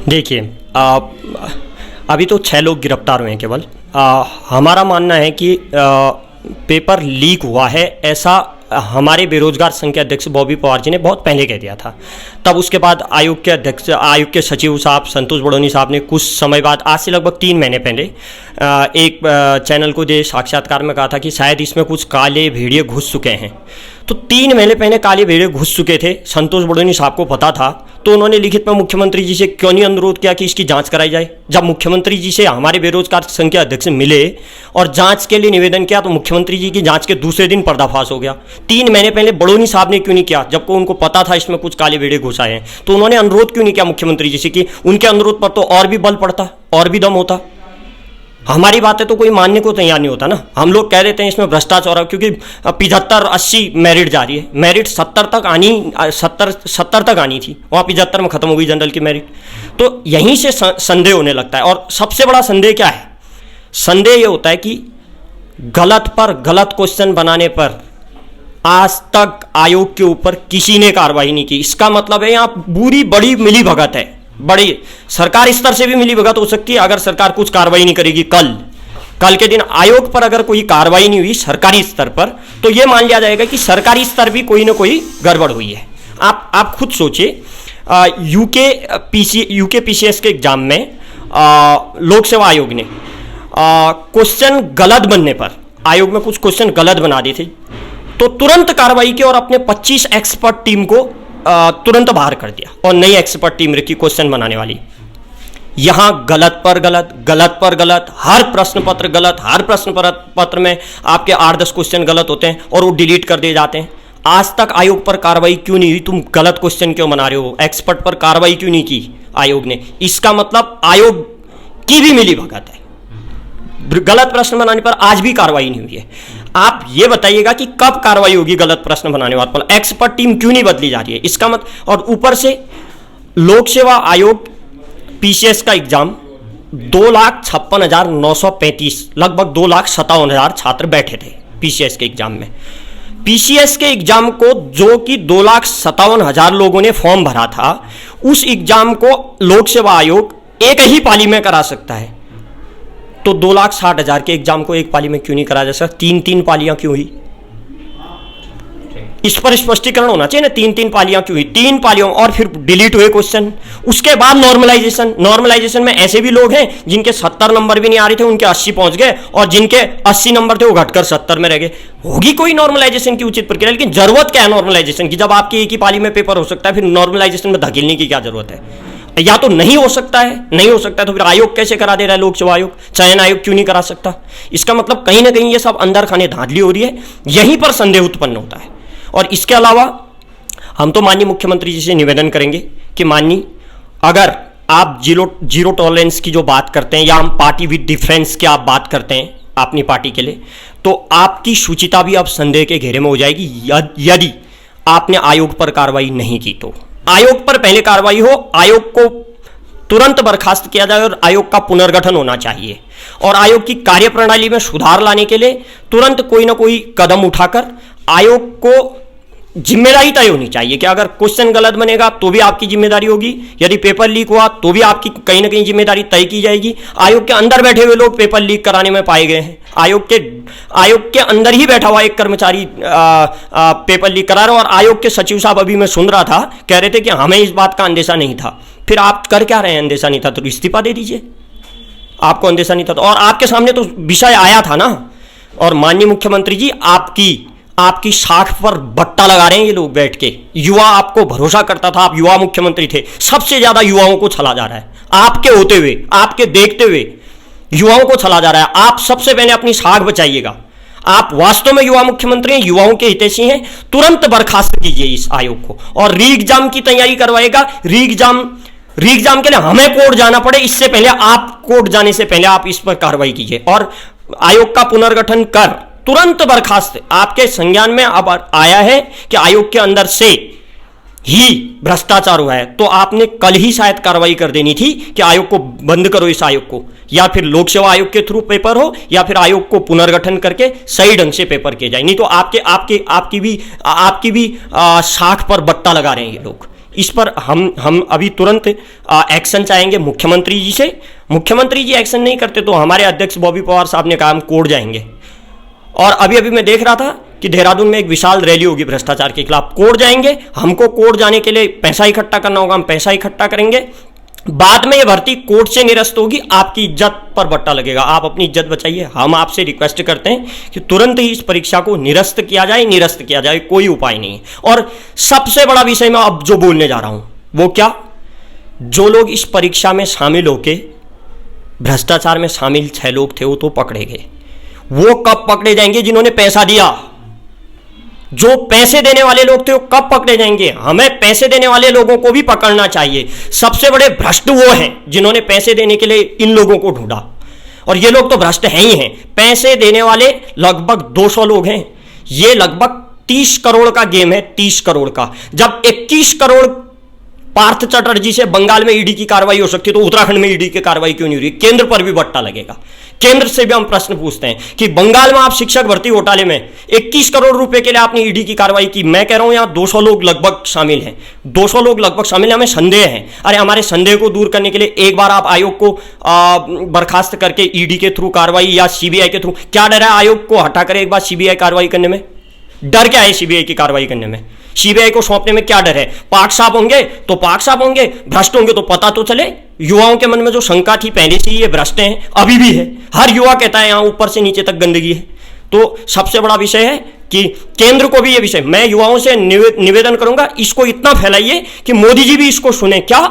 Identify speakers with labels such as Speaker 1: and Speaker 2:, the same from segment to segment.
Speaker 1: देखिए, अभी तो 6 लोग गिरफ्तार हुए हैं केवल। हमारा मानना है कि पेपर लीक हुआ है, ऐसा हमारे बेरोजगार संघ के अध्यक्ष बॉबी पवार जी ने बहुत पहले कह दिया था। तब उसके बाद आयोग के सचिव साहब संतोष बड़ोनी साहब ने कुछ समय बाद, आज से लगभग 3 महीने पहले, एक चैनल को दे साक्षात्कार में कहा था कि शायद इसमें कुछ काले भेड़िए घुस चुके हैं। तो 3 महीने पहले काले भेड़िए घुस चुके थे, संतोष बड़ोनी साहब को पता था, तो उन्होंने लिखित में मुख्यमंत्री जी से क्यों नहीं अनुरोध किया कि इसकी जांच कराई जाए। जब मुख्यमंत्री जी से हमारे बेरोजगार संघ के अध्यक्ष मिले और जांच के लिए निवेदन किया, तो मुख्यमंत्री जी की जांच के दूसरे दिन पर्दाफाश हो गया। 3 महीने पहले बड़ोनी साहब ने क्यों नहीं किया, जबकि उनको पता था इसमें कुछ काले भेड़िए घुस आए हैं? तो उन्होंने अनुरोध क्यों नहीं किया मुख्यमंत्री जी से कि उनके अनुरोध पर तो और भी बल पड़ता, और भी दम होता। हमारी बातें तो कोई मानने को तैयार नहीं होता ना। हम लोग कह देते हैं इसमें भ्रष्टाचार है, क्योंकि 75-80 मेरिट जा रही है। मेरिट 70 तक आनी थी, वहाँ 75 में खत्म हो गई जनरल की मेरिट। तो यहीं से संदेह होने लगता है। और सबसे बड़ा संदेह क्या है? संदेह ये होता है कि गलत पर गलत क्वेश्चन बनाने पर आज तक आयोग के ऊपर किसी ने कार्रवाई नहीं की। इसका मतलब है यहाँ बुरी बड़ी मिली भगत है। बड़ी सरकार स्तर से भी मिली भगत हो सकती है। अगर सरकार कुछ कार्रवाई नहीं करेगी, कल के दिन आयोग पर अगर कोई कार्रवाई नहीं हुई सरकारी स्तर पर, तो यह मान लिया जाएगा कि सरकारी स्तर भी कोई ना कोई गड़बड़ हुई है। आप खुद सोचिए, यूके पीसीएस के एग्जाम में लोक सेवा आयोग ने क्वेश्चन गलत बनने पर, आयोग में कुछ क्वेश्चन गलत बना दिए थे, तो तुरंत कार्रवाई की और अपने 25 एक्सपर्ट टीम को तुरंत बाहर कर दिया और नई एक्सपर्ट टीम रखी क्वेश्चन बनाने वाली। यहां गलत पर गलत, गलत पर गलत, हर प्रश्न पत्र गलत, हर प्रश्न पत्र में आपके 8-10 क्वेश्चन गलत होते हैं और वो डिलीट कर दिए जाते हैं। आज तक आयोग पर कार्रवाई क्यों नहीं हुई? तुम गलत क्वेश्चन क्यों बना रहे हो? एक्सपर्ट पर कार्रवाई क्यों नहीं की आयोग ने? इसका मतलब आयोग की भी मिली भगत है। गलत प्रश्न बनाने पर आज भी कार्रवाई नहीं हुई है। आप ये बताइएगा कि कब कार्रवाई होगी गलत प्रश्न बनाने वाले पर? एक्सपर्ट टीम क्यों नहीं बदली जा रही है? इसका मतलब, और ऊपर से लोक सेवा आयोग पीसीएस का एग्जाम 2,56,935, लगभग 2,57,000 छात्र बैठे थे पीसीएस के एग्जाम में। पीसीएस के एग्जाम को, जो कि 2,57,000 लोगों ने फॉर्म भरा था, उस एग्जाम को लोक सेवा आयोग एक ही पाली में करा सकता है। तो 2,60,000 के एग्जाम को एक पाली में क्यों नहीं कराया जा सकता? 3-3 पालियां क्यों हुई? इस पर स्पष्टीकरण होना चाहिए ना। 3-3 पालियां क्यों हुई? 3 पालियों और फिर डिलीट हुए क्वेश्चन। उसके बाद नॉर्मलाइजेशन में ऐसे भी लोग हैं जिनके 70 नंबर भी नहीं आ रहे थे, उनके 80 पहुंच गए, और जिनके 80 नंबर थे वो घटकर 70 में रह गए। होगी कोई नॉर्मलाइजेशन की उचित प्रक्रिया, लेकिन जरूरत क्या है नॉर्मलाइजेशन की? जब आपकी एक ही पाली में पेपर हो सकता है, फिर नॉर्मलाइजेशन में धकेलने की क्या जरूरत है? या तो नहीं हो सकता है, तो फिर आयोग कैसे करा दे रहा है? लोक सेवा आयोग, चयन आयोग क्यों नहीं करा सकता? इसका मतलब कहीं ना कहीं ये सब अंदर खाने धांधली हो रही है। यहीं पर संदेह उत्पन्न होता है। और इसके अलावा हम तो माननीय मुख्यमंत्री जी से निवेदन करेंगे कि माननीय, अगर आप जीरो टॉलरेंस की जो बात करते हैं, या हम पार्टी विद डिफरेंस की आप बात करते हैं अपनी पार्टी के लिए, तो आपकी शुचिता भी अब संदेह के घेरे में हो जाएगी यदि आपने आयोग पर कार्रवाई नहीं की। तो आयोग पर पहले कार्रवाई हो, आयोग को तुरंत बर्खास्त किया जाए और आयोग का पुनर्गठन होना चाहिए। और आयोग की कार्यप्रणाली में सुधार लाने के लिए तुरंत कोई ना कोई कदम उठाकर आयोग को जिम्मेदारी तय होनी चाहिए कि अगर क्वेश्चन गलत बनेगा तो भी आपकी जिम्मेदारी होगी, यदि पेपर लीक हुआ तो भी आपकी कहीं ना कहीं जिम्मेदारी तय की जाएगी। आयोग के अंदर बैठे हुए लोग पेपर लीक कराने में पाए गए हैं। आयोग के अंदर ही बैठा हुआ एक कर्मचारी पेपर लीक करा रहा है, और आयोग के सचिव साहब, अभी मैं सुन रहा था, कह रहे थे कि हमें इस बात का अंदेशा नहीं था। फिर आप कर क्या रहे हैं? अंदेशा नहीं था तो इस्तीफा दे दीजिए। आपको अंदेशा नहीं था तो, और आपके सामने तो विषय आया था ना। और माननीय मुख्यमंत्री जी, आपकी साख पर बट्टा लगा रहे हैं ये लोग बैठ के। युवा आपको भरोसा करता था, आप युवा मुख्यमंत्री थे, सबसे ज्यादा युवाओं को छला जा रहा है। आपके होते हुए, आपके देखते हुए युवाओं को छला जा रहा है। आप सबसे पहले अपनी साख बचाइएगा। आप वास्तव में युवा मुख्यमंत्री हैं, युवाओं के हितैषी हैं। तुरंत बर्खास्त कीजिए इस आयोग को, और री एग्जाम की तैयारी करवाएगा। री एग्जाम के लिए हमें कोर्ट जाना पड़े, इससे पहले आप कोर्ट जाने से पहले आप इस पर कार्रवाई कीजिए, और आयोग का पुनर्गठन कर तुरंत बर्खास्त। आपके संज्ञान में अब आया है कि आयोग के अंदर से ही भ्रष्टाचार हुआ है, तो आपने कल ही शायद कार्रवाई कर देनी थी कि आयोग को बंद करो, इस आयोग को, या फिर लोक सेवा आयोग के थ्रू पेपर हो, या फिर आयोग को पुनर्गठन करके सही ढंग से पेपर किए जाए। नहीं तो आपकी भी साख पर बट्टा लगा रहे हैं ये लोग। इस पर हम अभी तुरंत एक्शन चाहेंगे मुख्यमंत्री जी से। मुख्यमंत्री जी एक्शन नहीं करते तो हमारे अध्यक्ष बॉबी पवार साहब ने कहा हम कोर्ट जाएंगे। और अभी मैं देख रहा था कि देहरादून में एक विशाल रैली होगी भ्रष्टाचार के खिलाफ। कोर्ट जाएंगे, हमको कोर्ट जाने के लिए पैसा इकट्ठा करना होगा, हम पैसा इकट्ठा करेंगे। बाद में ये भर्ती कोर्ट से निरस्त होगी, आपकी इज्जत पर बट्टा लगेगा। आप अपनी इज्जत बचाइए। हम आपसे रिक्वेस्ट करते हैं कि तुरंत ही इस परीक्षा को निरस्त किया जाए, कोई उपाय नहीं है। और सबसे बड़ा विषय मैं अब जो बोलने जा रहा हूं वो क्या, जो लोग इस परीक्षा में शामिल होके भ्रष्टाचार में शामिल 6 लोग थे वो तो पकड़े गए, वो कब पकड़े जाएंगे जिन्होंने पैसा दिया? जो पैसे देने वाले लोग थे वो कब पकड़े जाएंगे? हमें पैसे देने वाले लोगों को भी पकड़ना चाहिए। सबसे बड़े भ्रष्ट वो हैं जिन्होंने पैसे देने के लिए इन लोगों को ढूंढा, और ये लोग तो भ्रष्ट हैं ही हैं। पैसे देने वाले लगभग 200 लोग हैं। ये लगभग 30 करोड़ का गेम है, 30 करोड़ का। जब 21 करोड़ पार्थ चटर्जी से बंगाल में ईडी की कार्रवाई हो सकती है तो उत्तराखंड में ईडी की कार्रवाई क्यों नहीं हो रही? केंद्र पर भी बट्टा लगेगा। केंद्र से भी हम प्रश्न पूछते हैं कि बंगाल में आप शिक्षक भर्ती घोटाले में 21 करोड़ रुपए के लिए आपने ईडी की कार्रवाई की। मैं कह रहा हूं यहां 200 लोग लगभग शामिल हैं, 200 लोग लगभग शामिल हैं। हमें संदेह है। अरे हमारे संदेह को दूर करने के लिए एक बार आप आयोग को बर्खास्त करके ईडी के थ्रू कार्रवाई या सीबीआई के थ्रू, क्या डर है आयोग को हटा कर एक बार सीबीआई कार्रवाई करने में? डर क्या है सीबीआई की कार्रवाई करने में? सीबीआई को सौंपने में क्या डर है? पाक साहब होंगे तो पाक साहब होंगे, भ्रष्ट होंगे तो पता तो चले। युवाओं के मन में जो शंका थी पहले से ही ये भ्रष्ट हैं, अभी भी है। हर युवा कहता है यहां ऊपर से नीचे तक गंदगी है। तो सबसे बड़ा विषय है कि केंद्र को भी ये विषय, मैं युवाओं से निवेदन करूंगा, इसको इतना फैलाइए कि मोदी जी भी इसको सुने। क्या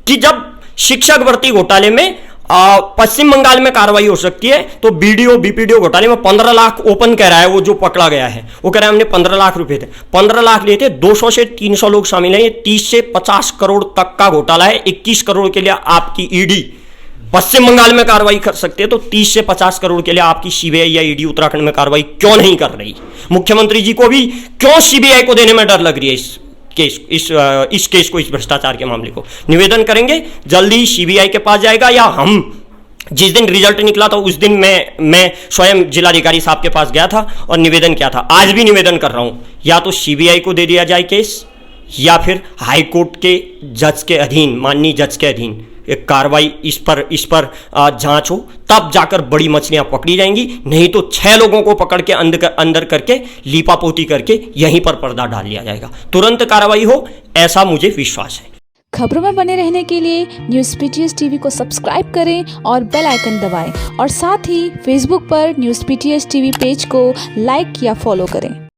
Speaker 1: कि जब शिक्षक भर्ती घोटाले में पश्चिम बंगाल में कार्रवाई हो सकती है तो बीडीओ बीपीडीओ घोटाले में 15 लाख ओपन कह रहा है, वो जो पकड़ा गया है वो कह रहा है हमने 15 लाख रुपए थे, 15 लाख लिए थे। 200 से 300 लोग शामिल हैं। ये 30 से 50 करोड़ तक का घोटाला है। 21 करोड़ के लिए आपकी ईडी पश्चिम बंगाल में कार्रवाई कर सकती है तो 30 से 50 करोड़ के लिए आपकी सीबीआई या ईडी उत्तराखंड में कार्रवाई क्यों नहीं कर रही? मुख्यमंत्री जी को भी क्यों सीबीआई को देने में डर लग रही है? इस केस को, इस भ्रष्टाचार के मामले को निवेदन करेंगे, जल्दी सीबीआई के पास जाएगा। या हम जिस दिन रिजल्ट निकला था उस दिन मैं स्वयं जिलाधिकारी साहब के पास गया था और निवेदन किया था। आज भी निवेदन कर रहा हूं, या तो सीबीआई को दे दिया जाए केस, या फिर हाई कोर्ट के जज के अधीन, माननीय जज के अधीन एक कार्रवाई इस पर जांच हो, तब जाकर बड़ी मछलियां पकड़ी जाएंगी। नहीं तो 6 लोगों को पकड़ के अंदर करके लीपापोती करके यहीं पर पर्दा डाल लिया जाएगा। तुरंत कार्रवाई हो, ऐसा मुझे विश्वास है।
Speaker 2: खबरों में बने रहने के लिए न्यूज़ पीटीएस टीवी को सब्सक्राइब करें और बेल आइकन दबाएं, और साथ ही फेसबुक पर न्यूज़ पीटीएस टीवी पेज को लाइक या फॉलो करें।